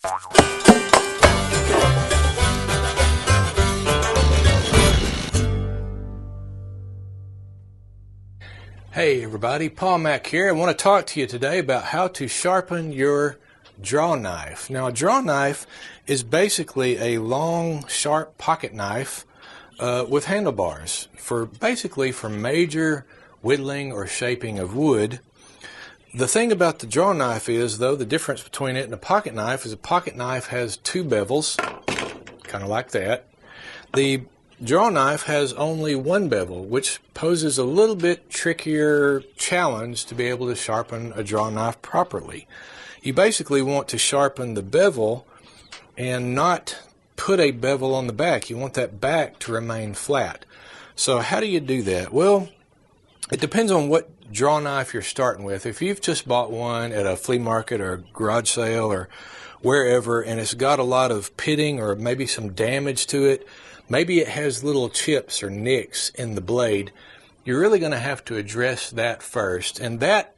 Hey everybody, Paul Mack here. I want to talk to you today about how to sharpen your draw knife. Now, a draw knife is basically a long, sharp pocket knife with handlebars for major whittling or shaping of wood. The thing about the draw knife is, though, the difference between it and a pocket knife is a pocket knife has two bevels, kind of like that. The draw knife has only one bevel, which poses a little bit trickier challenge to be able to sharpen a draw knife properly. You basically want to sharpen the bevel and not put a bevel on the back. You want that back to remain flat. So how do you do that? Well, it depends on what draw knife you're starting with. If you've just bought one at a flea market or a garage sale or wherever, and it's got a lot of pitting or maybe some damage to it, maybe it has little chips or nicks in the blade, you're really going to have to address that first. And that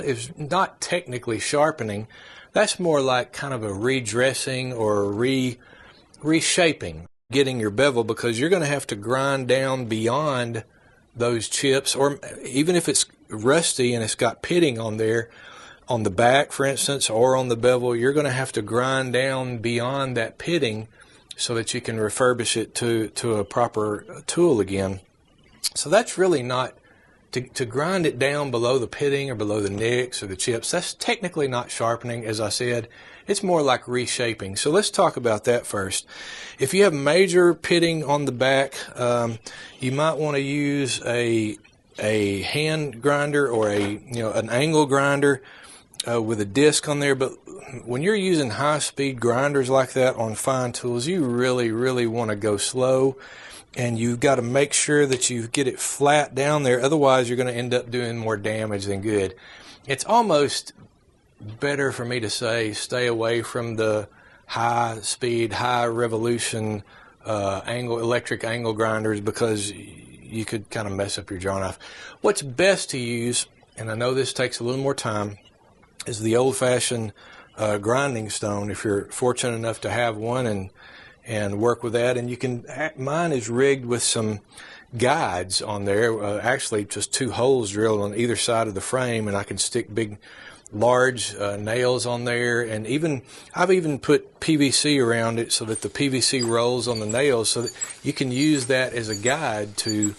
is not technically sharpening. That's more like kind of a redressing or reshaping, getting your bevel, because you're going to have to grind down beyond those chips, or even if it's rusty and it's got pitting on there, on the back, for instance, or on the bevel, you're going to have to grind down beyond that pitting so that you can refurbish it to a proper tool again. So that's really not, to grind it down below the pitting or below the nicks or the chips, that's technically not sharpening. As I said, it's more like reshaping. So let's talk about that first. If you have major pitting on the back, you might want to use a hand grinder or an angle grinder with a disc on there. But when you're using high-speed grinders like that on fine tools, you really want to go slow, and you've got to make sure that you get it flat down there. Otherwise, you're going to end up doing more damage than good. It's almost better for me to say stay away from the high-speed, high-revolution electric angle grinders, because you could kind of mess up your draw knife. What's best to use, and I know this takes a little more time, is the old-fashioned grinding stone, if you're fortunate enough to have one and work with that. And you can, mine is rigged with some guides on there, actually just two holes drilled on either side of the frame, and I can stick big large nails on there, and I've even put PVC around it so that the PVC rolls on the nails, so that you can use that as a guide to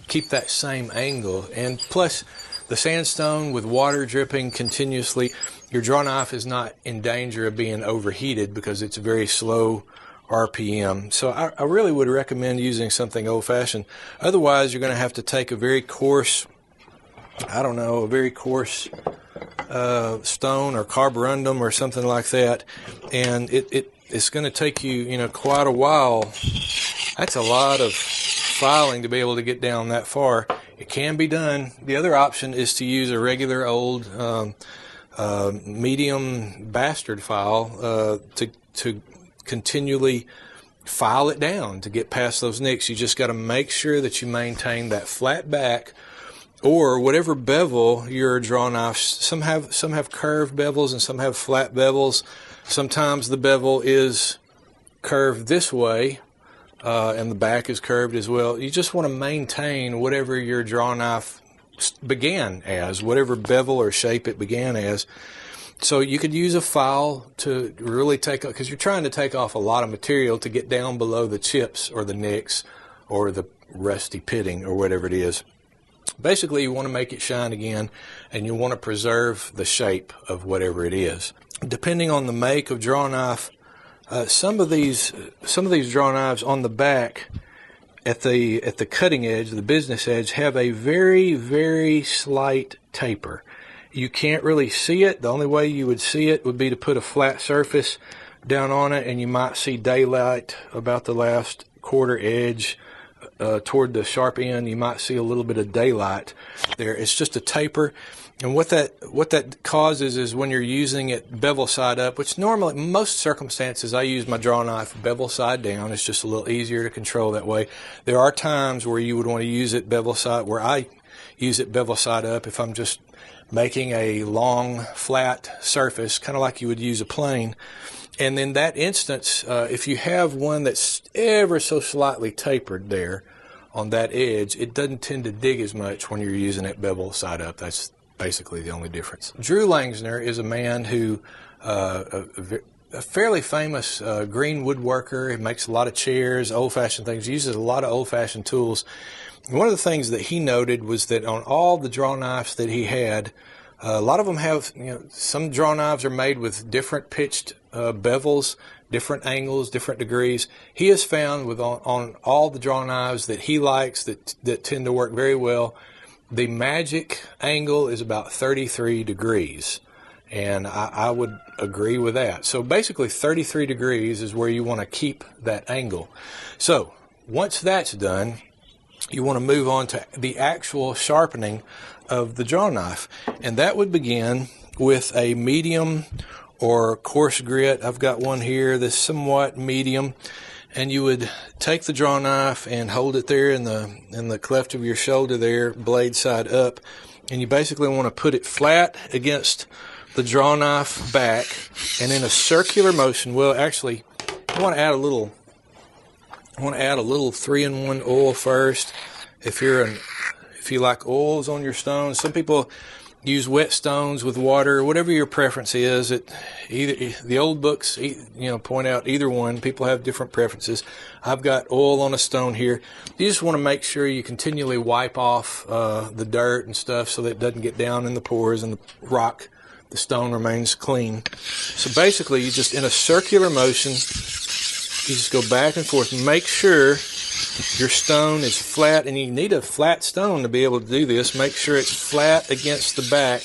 keep that same angle. And plus, the sandstone with water dripping continuously, your draw knife is not in danger of being overheated because it's very slow RPM. So I really would recommend using something old-fashioned. Otherwise, you're going to have to take a very coarse, stone or carborundum or something like that, and it's going to take you quite a while. That's a lot of filing to be able to get down that far. It can be done. The other option is to use a regular old medium bastard file to continually file it down to get past those nicks. You just got to make sure that you maintain that flat back, or whatever bevel your draw knife. Some have curved bevels and some have flat bevels. Sometimes the bevel is curved this way, and the back is curved as well. You just want to maintain whatever your draw knife began as, whatever bevel or shape it began as. So you could use a file to really take, because you're trying to take off a lot of material to get down below the chips or the nicks or the rusty pitting or whatever it is. Basically, you want to make it shine again, and you want to preserve the shape of whatever it is. Depending on the make of draw knife, some of these draw knives on the back at the cutting edge, the business edge, have a very slight taper. You can't really see it. The only way you would see it would be to put a flat surface down on it, and you might see daylight about the last quarter edge toward the sharp end. You might see a little bit of daylight there. It's just a taper. And what that causes is when you're using it bevel side up, which normally, in most circumstances, I use my draw knife bevel side down. It's just a little easier to control that way. There are times where you would want to use it bevel side, where I use it bevel side up if I'm just making a long, flat surface, kind of like you would use a plane. And in that instance, if you have one that's ever so slightly tapered there on that edge, it doesn't tend to dig as much when you're using it bevel side up. That's basically the only difference. Drew Langsner is a man who, a fairly famous green woodworker. He makes a lot of chairs, old-fashioned things. He uses a lot of old-fashioned tools. One of the things that he noted was that on all the draw knives that he had, a lot of them have, some draw knives are made with different pitched bevels, different angles, different degrees. He has found with on all the draw knives that he likes that tend to work very well, the magic angle is about 33 degrees. And I would agree with that. So basically 33 degrees is where you want to keep that angle. So once that's done, you want to move on to the actual sharpening of the draw knife. And that would begin with a medium or coarse grit. I've got one here that's somewhat medium. And you would take the draw knife and hold it there in the cleft of your shoulder there, blade side up. And you basically want to put it flat against the draw knife back and in a circular motion. Well, actually, I want to add a little 3-in-1 oil first. If you like oils on your stones, some people use wet stones with water, whatever your preference is. The old books, point out either one. People have different preferences. I've got oil on a stone here. You just want to make sure you continually wipe off the dirt and stuff so that it doesn't get down in the pores and the stone remains clean. So basically, you just, in a circular motion, you just go back and forth. Make sure your stone is flat, and you need a flat stone to be able to do this. Make sure it's flat against the back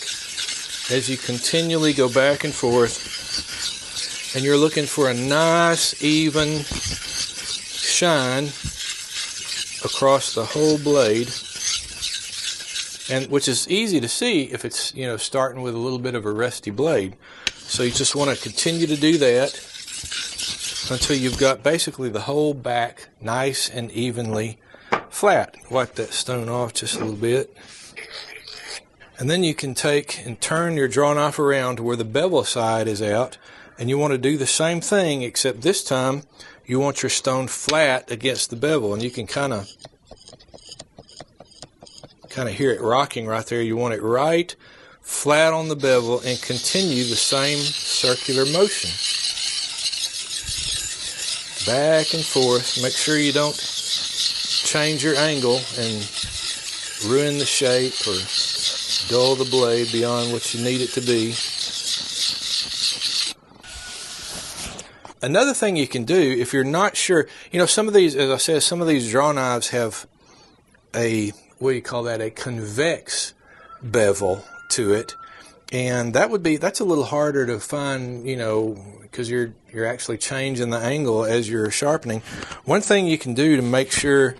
as you continually go back and forth. And you're looking for a nice, even shine across the whole blade. And which is easy to see if it's, starting with a little bit of a rusty blade. So you just want to continue to do that until you've got basically the whole back nice and evenly flat. Wipe that stone off just a little bit. And then you can take and turn your draw knife around to where the bevel side is out. And you want to do the same thing, except this time you want your stone flat against the bevel. And you can kind of hear it rocking right there. You want it right flat on the bevel and continue the same circular motion. Back and forth. Make sure you don't change your angle and ruin the shape or dull the blade beyond what you need it to be. Another thing you can do, if you're not sure, some of these, as I said, some of these draw knives have a convex bevel to it, and that's a little harder to find, because you're actually changing the angle as you're sharpening. One thing you can do to make sure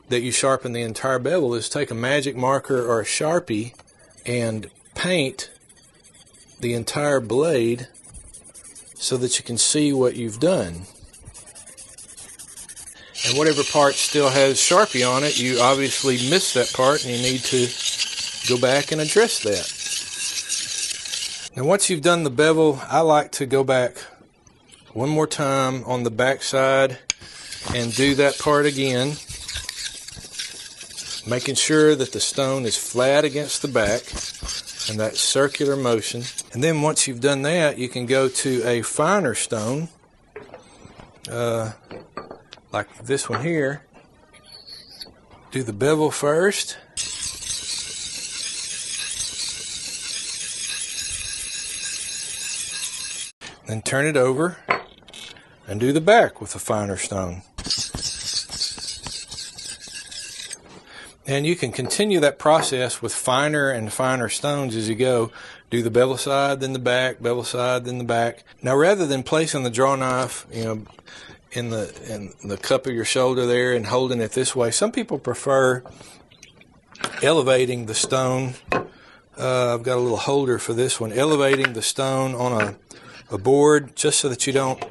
that you sharpen the entire bevel is take a magic marker or a Sharpie and paint the entire blade so that you can see what you've done. And whatever part still has Sharpie on it, you obviously missed that part and you need to go back and address that. Now once you've done the bevel, I like to go back one more time on the back side and do that part again, making sure that the stone is flat against the back and that circular motion. And then once you've done that, you can go to a finer stone, like this one here. Do the bevel first. Then turn it over and do the back with a finer stone. And you can continue that process with finer and finer stones as you go. Do the bevel side, then the back, bevel side, then the back. Now rather than placing the draw knife, in the cup of your shoulder there and holding it this way, some people prefer elevating the stone. I've got a little holder for this one. Elevating the stone on a board just so that you don't,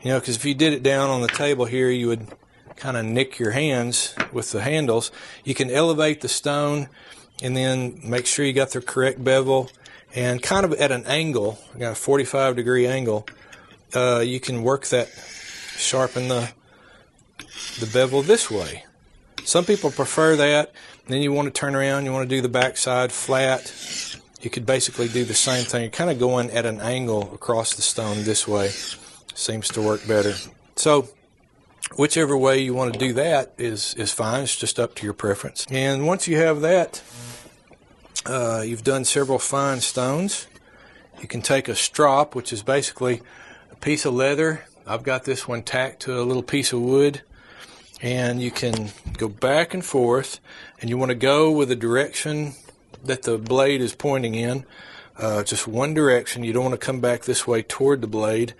because if you did it down on the table here, you would kind of nick your hands with the handles. You can elevate the stone and then make sure you got the correct bevel, and kind of at an angle, got a 45-degree angle, you can work that, sharpen the bevel this way. Some people prefer that. Then you want to turn around, you want to do the back side flat. You could basically do the same thing. You're kind of going at an angle across the stone this way. Seems to work better. So whichever way you want to do that is fine. It's just up to your preference. And once you have that, you've done several fine stones. You can take a strop, which is basically a piece of leather. I've got this one tacked to a little piece of wood. And you can go back and forth, and you want to go with the direction that the blade is pointing in, just one direction. You don't want to come back this way toward the blade,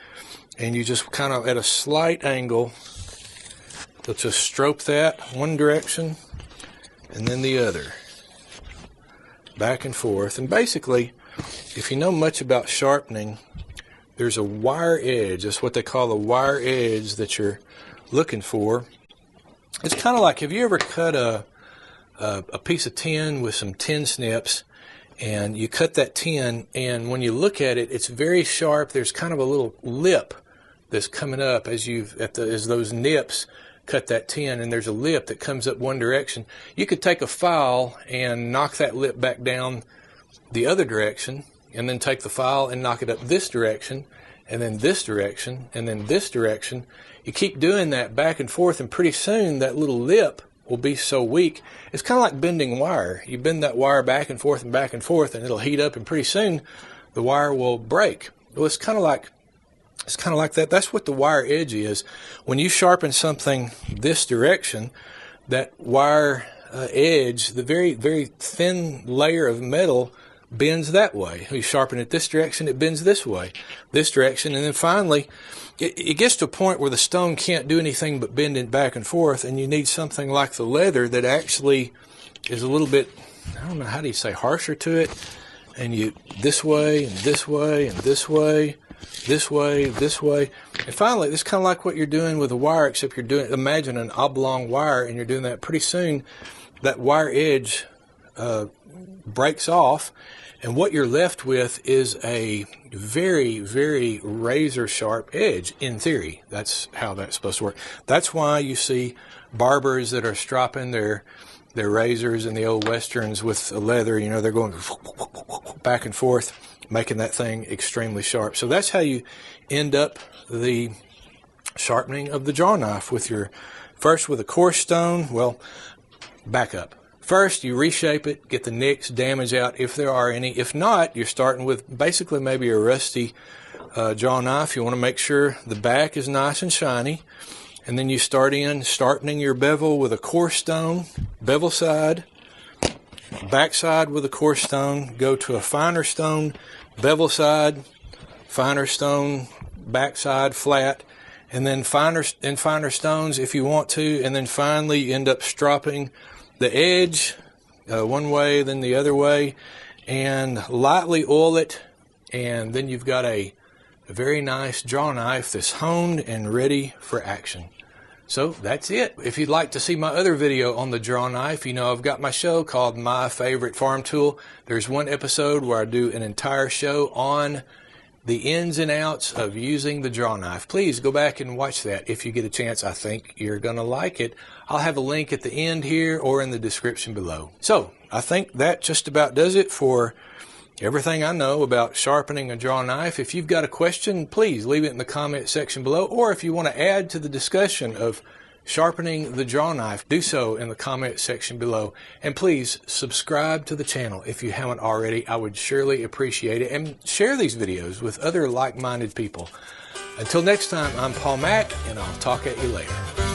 and you just kind of at a slight angle, you'll just stroke that one direction and then the other, back and forth. And basically, if you know much about sharpening, there's a wire edge. That's what they call the wire edge that you're looking for. It's kind of like, have you ever cut a piece of tin with some tin snips, and you cut that tin, and when you look at it, it's very sharp. There's kind of a little lip that's coming up as those nips cut that tin, and there's a lip that comes up one direction. You could take a file and knock that lip back down the other direction, and then take the file and knock it up this direction, and then this direction, and then this direction. You keep doing that back and forth, and pretty soon that little lip will be so weak. It's kind of like bending wire. You bend that wire back and forth, and it'll heat up, and pretty soon the wire will break. Well, it's kind of like that. That's what the wire edge is. When you sharpen something this direction, that wire edge, the very, very thin layer of metal, bends that way. You sharpen it this direction, it bends this way, this direction, and then finally it gets to a point where the stone can't do anything but bend it back and forth, and you need something like the leather that actually is a little bit, I don't know, how do you say, harsher to it, and you this way and this way and this way, this way, this way, and finally it's kind of like what you're doing with a wire, except you're doing, imagine an oblong wire, and you're doing that. Pretty soon that wire edge breaks off, and what you're left with is a very, very razor sharp edge. In theory, that's how that's supposed to work. That's why you see barbers that are stropping their razors in the old westerns with leather. You know, they're going back and forth, making that thing extremely sharp. So that's how you end up the sharpening of the Drawknife, with first with a coarse stone. Well, back up. First, you reshape it, get the nicks, damage out if there are any. If not, you're starting with basically maybe a rusty Drawknife. You want to make sure the back is nice and shiny. And then you start sharpening your bevel with a coarse stone, bevel side, back side with a coarse stone, go to a finer stone, bevel side, finer stone, back side, flat, and then finer stones if you want to. And then finally, you end up stropping the edge one way, then the other way, and lightly oil it, and then you've got a very nice Drawknife that's honed and ready for action. So that's it. If you'd like to see my other video on the Drawknife, you know I've got my show called My Favorite Farm Tool. There's one episode where I do an entire show on the ins and outs of using the Drawknife. Please go back and watch that if you get a chance. I think you're going to like it. I'll have a link at the end here or in the description below. So I think that just about does it for everything I know about sharpening a Drawknife. If you've got a question, please leave it in the comment section below, or if you want to add to the discussion of sharpening the Drawknife, do so in the comment section below. And please subscribe to the channel if you haven't already. I would surely appreciate it. And share these videos with other like-minded people. Until next time, I'm Paul Mack, and I'll talk at you later.